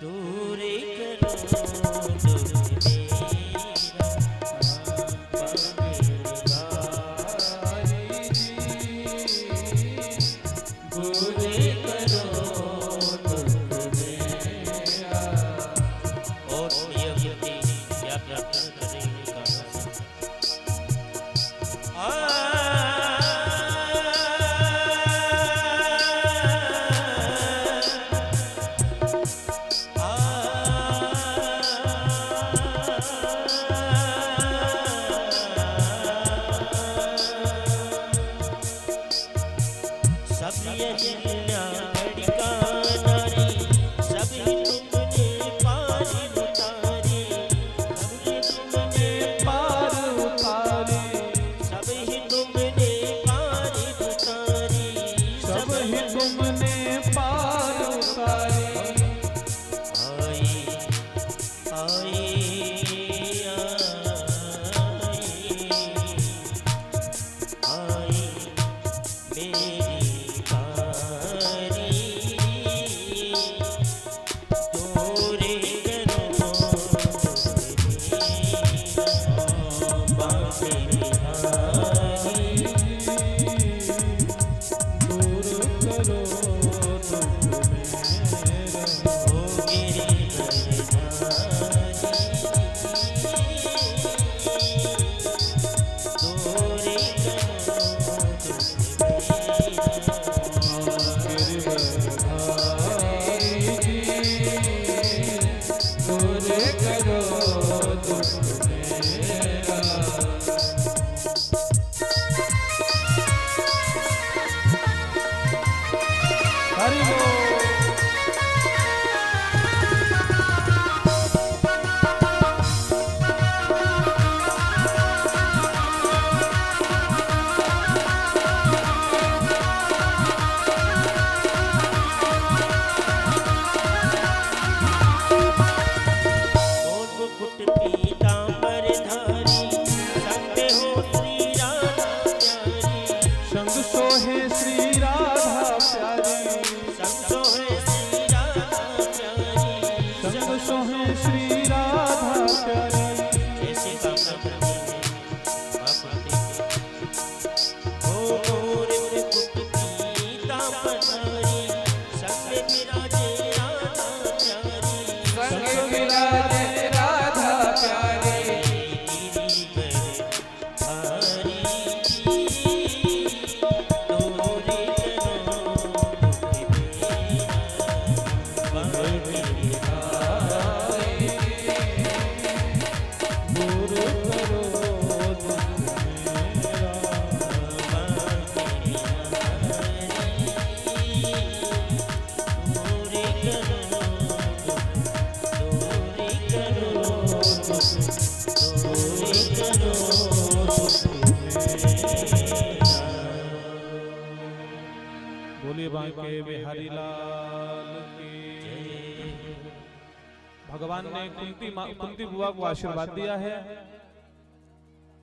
दूर करो दुख के बिहारी लाल की। भगवान ने कुंती बुआ को आशीर्वाद दिया है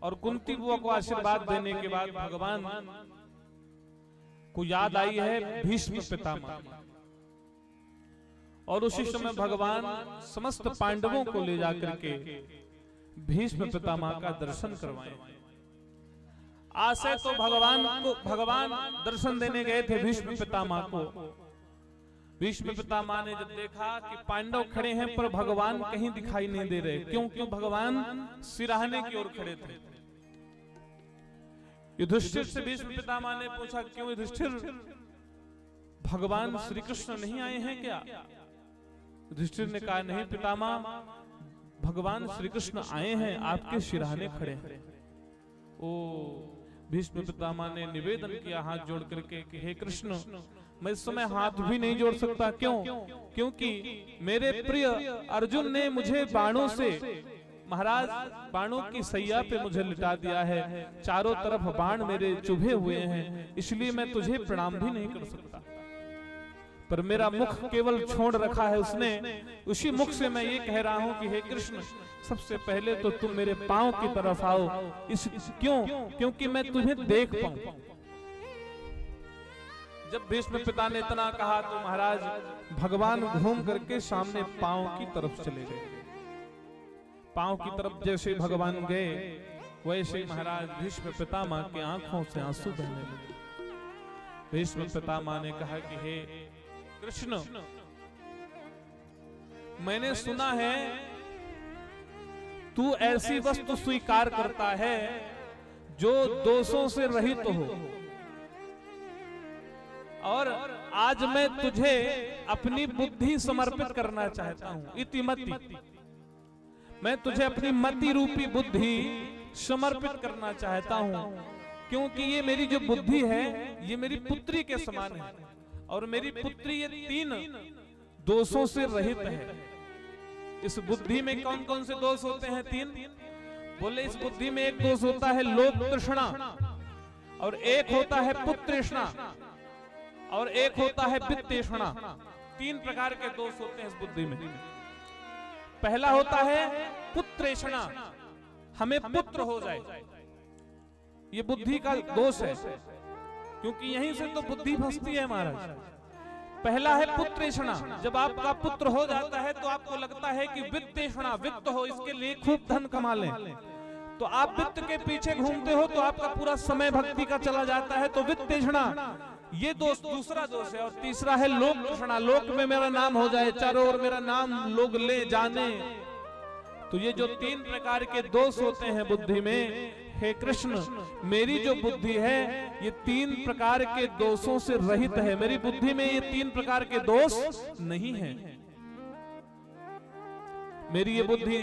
और कुंती बुआ को आशीर्वाद देने के बाद भगवान को याद आई है भीष्म पितामह, और उसी समय भगवान समस्त पांडवों को ले जाकर के भीष्म पितामह का दर्शन करवाए। आसे तो भगवान दर्शन देने गए थे भीष्म पितामह को। भीष्म पितामह ने जब देखा कि पांडव खड़े हैं पर भगवान कहीं दिखाई नहीं दे रहे, क्यों भगवान सिराहने की ओर खड़े थे। युधिष्ठिर से भीष्म पितामह ने पूछा, क्यों युधिष्ठिर, भगवान श्री कृष्ण नहीं आए हैं क्या? युधिष्ठिर ने कहा, नहीं पितामह, भगवान श्री कृष्ण आए हैं, आपके सिराहने खड़े हैं। ओ भीष्म पितामह ने निवेदन किया हाथ जोड़ करके कि हे कृष्ण, मैं इस समय हाथ भी नहीं जोड़ सकता। क्यों? क्योंकि मेरे प्रिय अर्जुन ने मुझे बाणों से, महाराज बाणों की सैया पे मुझे लिटा दिया है, चारों तरफ बाण मेरे चुभे हुए हैं, इसलिए मैं तुझे प्रणाम भी नहीं कर सकता। पर मेरा मुख केवल छोड़ रखा है उसने, उसी मुख से मैं ये कह रहा हूं कि हे कृष्ण, सबसे पहले तो तुम मेरे पांव की तरफ आओ। क्यों? क्योंकि मैं तुम्हें देख पाऊं। जब भीष्म पिता ने इतना कहा तो महाराज भगवान घूम करके सामने पांव की तरफ चले गए। पांव की तरफ जैसे भगवान गए वैसे ही महाराज भीष्म पितामह के आंखों से आंसू बहने लगे। भीष्म पितामह ने कहा कि हे कृष्ण, मैंने सुना है तू ऐसी वस्तु स्वीकार करता है जो दोषों से रहित हो, और आज मैं तुझे अपनी बुद्धि समर्पित करना चाहता हूं। इति मति, मैं तुझे अपनी मति रूपी बुद्धि समर्पित करना चाहता हूं, क्योंकि ये मेरी जो बुद्धि है ये मेरी पुत्री के समान है, और मेरी पुत्री ये 3 दोषों से रहित है। इस बुद्धि में कौन कौन से दोष होते हैं? 3। बोले इस बुद्धि में एक दोष होता है लोक तृष्णा, और एक होता है पुत्रेष्णा, और एक होता है वित्तेष्णा। 3 प्रकार के दोष होते हैं इस बुद्धि में। पहला होता है पुत्रेष्णा, हमें पुत्र हो जाए, ये बुद्धि का दोष है, क्योंकि यहीं से तो बुद्धि फंसती है महाराज। पहला है पुत्रेष्णा, जब आपका पुत्र हो जाता है तो आपको लगता है कि वित्तेष्णा, वित्त हो, इसके लिए खूब धन कमा लें, तो आप वित्त के पीछे घूमते हो तो आपका पूरा समय भक्ति का चला जाता है, तो वित्तेष्णा ये दोष दूसरा दोष है। और तीसरा है लोक तृष्णा, लोक में मेरा नाम हो जाए, चारों ओर मेरा नाम लोग ले जाने। तो ये जो 3 प्रकार के दोष होते हैं बुद्धि में, हे कृष्ण मेरी जो बुद्धि है ये 3 प्रकार के दोषों से रहित है। मेरी बुद्धि में ये 3 प्रकार के दोष नहीं है। मेरी ये बुद्धि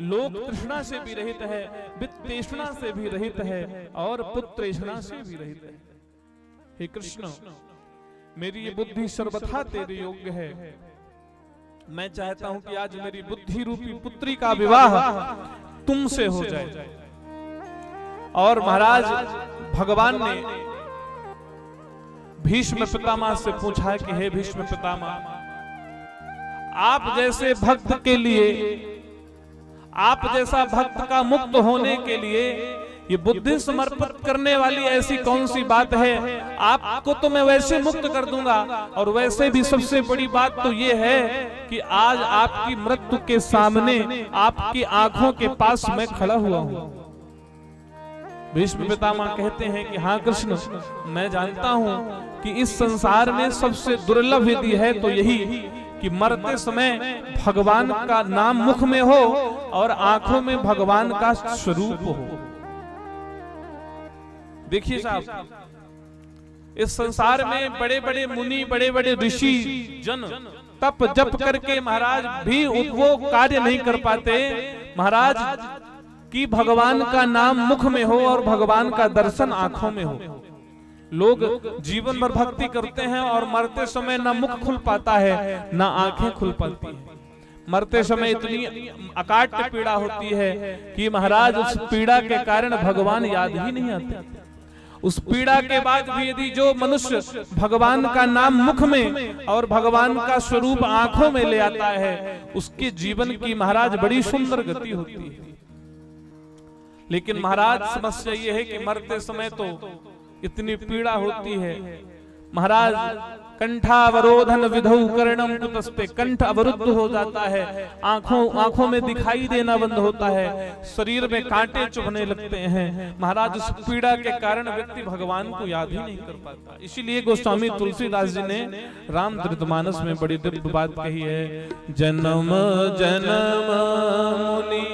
लोक तृष्णा से भी रहित है, वित्तेष्णा से भी रहित है, और पुत्रेष्णा से भी रहित है। हे कृष्ण मेरी ये बुद्धि सर्वथा तेरे योग्य है। मैं चाहता हूं कि आज मेरी बुद्धि रूपी पुत्री का विवाह तुमसे हो जाए। और महाराज भगवान ने भीष्म पितामह से पूछा कि हे भीष्म पितामह, आप जैसे भक्त के लिए, आप जैसा भक्त का मुक्त होने के लिए ये बुद्धि समर्पित करने वाली ऐसी कौन सी बात है? आपको तो मैं वैसे मुक्त कर दूंगा, और वैसे भी सबसे बड़ी बात तो ये है कि आज आपकी मृत्यु के सामने आपकी आंखों के पास मैं खड़ा हुआ हूं। भीष्म पितामह कहते हैं कि हाँ कृष्ण, मैं जानता हूं कि इस संसार में सबसे दुर्लभ विधि है तो यही कि मरते समय भगवान का नाम मुख में हो और आंखों में भगवान का स्वरूप हो। देखिए साहब, इस संसार में बड़े बड़े मुनि, बड़े बड़े ऋषि जन तप जप करके महाराज भी वो कार्य नहीं कर पाते महाराज कि भगवान का नाम मुख में हो और भगवान का दर्शन आंखों में हो। लोग जीवन भर भक्ति करते हैं और मरते समय ना मुख खुल पाता है ना आंखें खुल पाती है। मरते समय इतनी अकाट्य पीड़ा होती है कि महाराज उस पीड़ा के कारण भगवान याद ही नहीं आते। उस पीड़ा के बाद भी यदि जो मनुष्य भगवान का नाम मुख में और भगवान का स्वरूप आंखों में ले आता है, उसके जीवन की महाराज बड़ी सुंदर गति होती है। लेकिन महाराज समस्या ये है कि मरते समय तो इतनी पीड़ा होती है महाराज, कंठावरोधन विधौ कर्णम कुतस्ते, कंठ अवरुद्ध हो जाता है, आंखों में दिखाई देना बंद होता है, शरीर में कांटे चुभने लगते हैं महाराज। उस पीड़ा के कारण व्यक्ति भगवान को याद ही नहीं कर पाता। इसीलिए गोस्वामी तुलसीदास जी ने रामचरितमानस में बड़ी दिव्य बात कही है, जन्म जन्म मुनि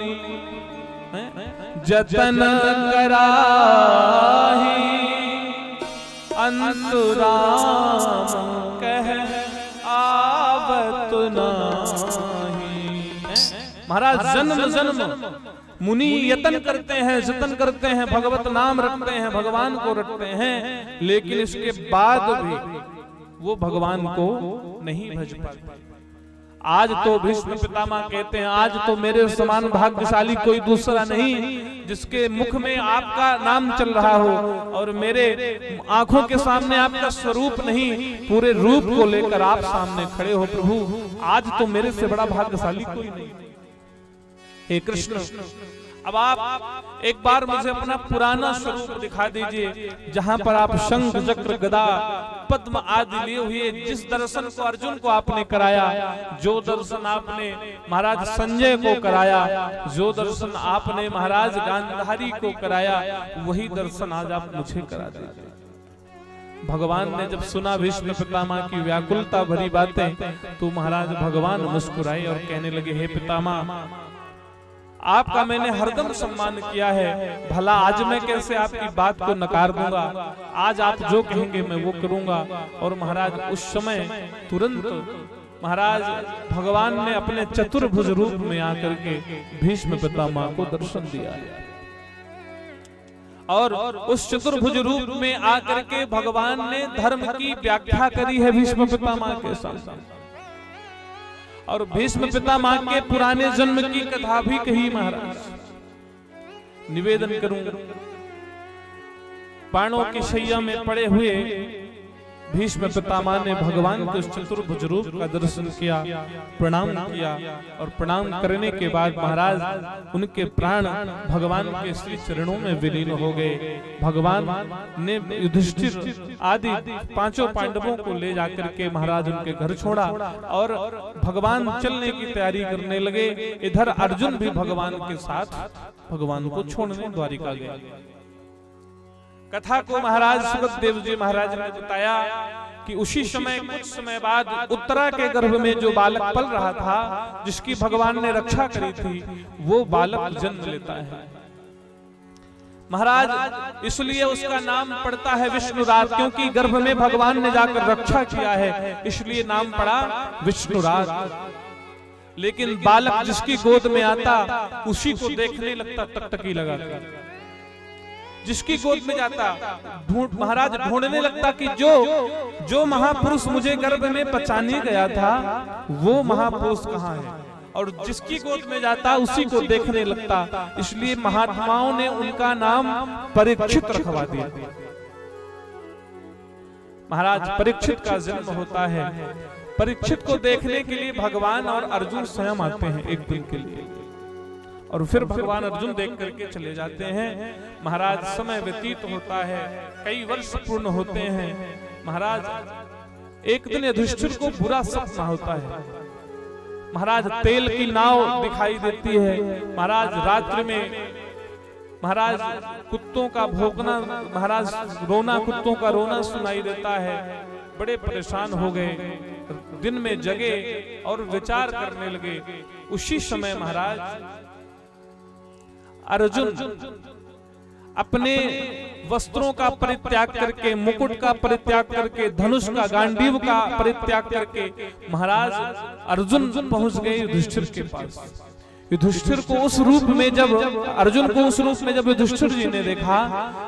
जतन कराही अंतुराम कह आवत नाही। महाराज जन्म जन्म मुनि यतन करते हैं, जतन करते हैं, भगवत नाम रखते हैं, भगवान को रखते हैं, लेकिन इसके बाद भी वो भगवान को नहीं भज पाते। आज तो भीष्म पितामह कहते हैं, आज तो मेरे समान भाग्यशाली कोई दूसरा नहीं जिसके मुख में आपका नाम चल रहा हो और मेरे आंखों के सामने आपका स्वरूप नहीं, पूरे रूप को लेकर आप सामने खड़े हो। प्रभु आज तो मेरे से बड़ा भाग्यशाली कोई नहीं। हे कृष्ण, अब आप एक बार मुझे अपना पुराना स्वरूप दिखा दीजिए, जहां पर आप शंख चक्र गदा पद्म आदि लिए हुए जिस दर्शन को अर्जुन को आपने कराया, जो दर्शन आपने महाराज संजय को कराया, जो दर्शन आपने महाराज गांधारी को कराया, वही दर्शन आज आप मुझे करा दीजिए। भगवान ने जब सुना भीष्म पितामह की व्याकुलता भरी बातें, तो महाराज भगवान मुस्कुराए और कहने लगे, हे पितामह, आपका मैंने हरदम सम्मान किया है, भला आज मैं कैसे आपकी बात को नकार दूंगा। आज आप जो कहेंगे मैं वो करूंगा। और महाराज उस समय तुरंत महाराज भगवान ने अपने चतुर्भुज रूप में आकर के भीष्म पितामह को दर्शन दिया है। और उस चतुर्भुज रूप में आकर के भगवान ने धर्म की व्याख्या करी है भीष्म पितामह के साथ, और भीष्म पितामह के पुराने जन्म की कथा भी कही। महाराज निवेदन करूं, बाणों की शैया में पड़े हुए भीष्म पितामह ने भगवान के उस चतुर्भुज रूप का दर्शन किया, प्रणाम किया, और प्रणाम करने के बाद महाराज उनके प्राण भगवान के श्री चरणों में विलीन हो गए। भगवान ने युधिष्ठिर आदि पांचों पांडवों को ले जाकर के महाराज उनके घर छोड़ा, और भगवान चलने की तैयारी करने लगे। इधर अर्जुन भी भगवान के साथ भगवान को छोड़ने द्वारिका गए। कथा को महाराज सुखदेव जी महाराज ने बताया कि उसी समय कुछ समय बाद उत्तरा के गर्भ में जो बालक पल रहा था, जिसकी भगवान ने रक्षा करी थी, वो बालक जन्म लेता है। महाराज इसलिए उसका नाम पड़ता है विष्णुराज, क्योंकि गर्भ में भगवान ने जाकर रक्षा किया है, इसलिए नाम पड़ा विष्णुराज। लेकिन बालक जिसकी गोद में आता, उसी को देखने लगता टकटकी लगाकर। जिसकी गोद में जाता महाराज ढूंढने लगता कि जो महापुरुष मुझे गर्भ में पहचाने गया था, वो महापुरुष कहाँ है। और जिसकी गोद में जाता उसी को देखने लगता। इसलिए महात्माओं ने उनका नाम परीक्षित रखवा दिया। महाराज परीक्षित का जन्म होता है। परीक्षित को देखने के लिए भगवान और अर्जुन स्वयं आते हैं एक दिन के लिए, और फिर भगवान अर्जुन देख करके चले जाते हैं। महाराज समय व्यतीत होता है, कई वर्ष पूर्ण होते हैं। महाराज एक दिन युधिष्ठिर को बुरा सपना होता है। महाराज तेल की नाव दिखाई देती है। महाराज रात्रि में महाराज कुत्तों का भौंकना, महाराज रोना, कुत्तों का रोना सुनाई देता है। बड़े परेशान हो गए, दिन में जगे और विचार करने लगे। उसी समय महाराज अर्जुन अपने वस्त्रों का परित्याग करके, मुकुट का परित्याग करके, धनुष का, गांडीव का परित्याग करके महाराज अर्जुन पहुंच गए युधिष्ठिर के पास। युधिष्ठिर को उस रूप में जब अर्जुन को उस रूप में जब युधिष्ठिर जी ने देखा,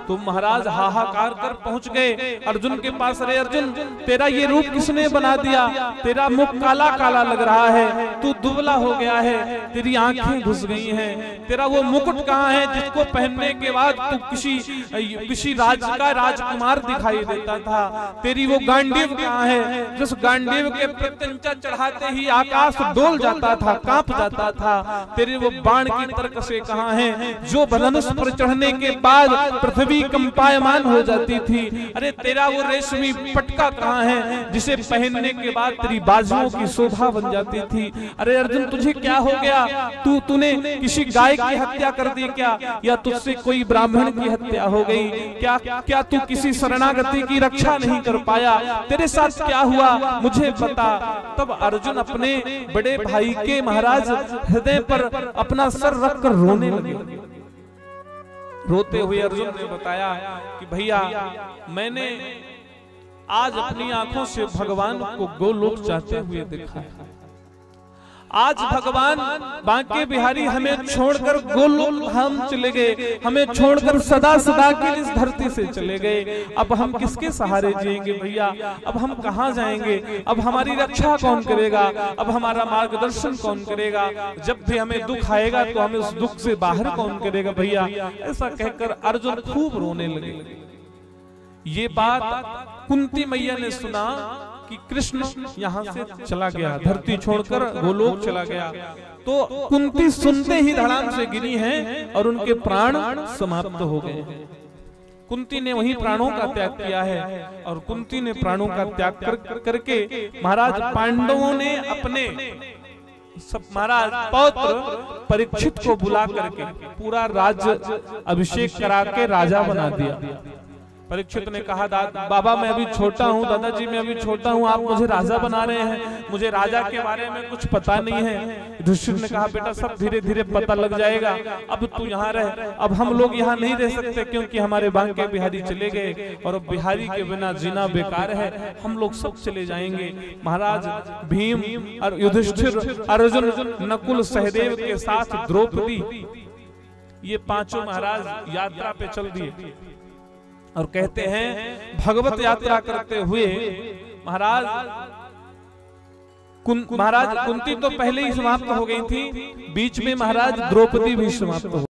तो महाराज हाहाकार कर पहुंच गए अर्जुन के पास। अरे अर्जुन, तेरा ये रूप किसने बना दिया? तेरा मुख काला काला लग रहा है, तू दुबला हो गया है, तेरी आंखें घुस गई हैं, तेरा वो मुकुट कहाँ है जिसको पहनने के बाद तू किसी राज्य का राजकुमार दिखाई देता था? तेरी वो गांडीव कहाँ है जिस गांडीव के प्रत्यंचा चढ़ाते ही आकाश डोल जाता था, कांप जाता था? तेरे वो बाण की तरकसे कहाँ हैं जो धनुष पर चढ़ने के बाद पृथ्वी कंपायमान हो जाती थी? अरे तेरा वो रेशमी पटका कहाँ है जिसे पहनने के बाद तेरी बाजुओं की शोभा बन जाती थी? अरे अर्जुन, तुझे क्या हो गया? तूने किसी गाय की हत्या कर दी क्या? या तुझसे कोई ब्राह्मण की हत्या हो गई क्या? क्या तू किसी शरणागति की रक्षा नहीं कर पाया? तेरे साथ क्या हुआ मुझे बता। तब अर्जुन अपने बड़े भाई के महाराज हृदय पर अपना सर रखकर रोने लगे। रोते हुए अर्जुन ने बताया कि भैया, मैंने आज अपनी आंखों से भगवान को गोलोक जाते हुए देखा है। आज भगवान बांके बिहारी हमें छोड़कर गोलोक धाम चले गए, हमें छोड़कर सदा सदा के इस धरती से चले गए। अब हम किसके सहारे जिएंगे भैया? अब हम कहाँ जाएंगे? अब हमारी रक्षा कौन करेगा? अब हमारा मार्गदर्शन कौन करेगा? जब भी हमें दुख आएगा तो हमें उस दुख से बाहर कौन करेगा भैया? ऐसा कहकर अर्जुन खूब रोने लगे। ये बात कुंती मैया ने सुना कि कृष्ण यहाँ से चला गया, धरती छोड़कर गोलोक चला गया। तो कुंती सुनते ही धड़ाम से गिरी हैं और उनके प्राण समाप्त हो गए। कुंती ने वहीं प्राणों का त्याग किया है और कुंती ने प्राणों का त्याग करके महाराज पांडवों ने अपने सब महाराज पौत्र परीक्षित को बुला करके पूरा राज्य अभिषेक करा के राजा बना दिया। परीक्षित ने कहा बाबा मैं अभी छोटा हूँ, दादाजी मैं अभी छोटा हूँ, आप मुझे राजा बना रहे हैं, मुझे राजा के बारे में कुछ पता नहीं है। युधिष्ठिर ने कहा बेटा सब धीरे धीरे पता लग जाएगा, अब तू यहाँ रह, अब हम लोग यहाँ नहीं रह सकते क्योंकि हमारे बांके बिहारी चले गए और अब बिहारी के बिना जीना बेकार है, हम लोग सब चले जाएंगे। महाराज भीम और युधिष्ठिर, अर्जुन, नकुल, सहदेव के साथ द्रौपदी, ये पांचों महाराज यात्रा पे चल दिए और कहते हैं भगवत यात्रा करते हुए महाराज कुंती तो पहले ही समाप्त हो गई थी, बीच में महाराज द्रौपदी भी समाप्त हो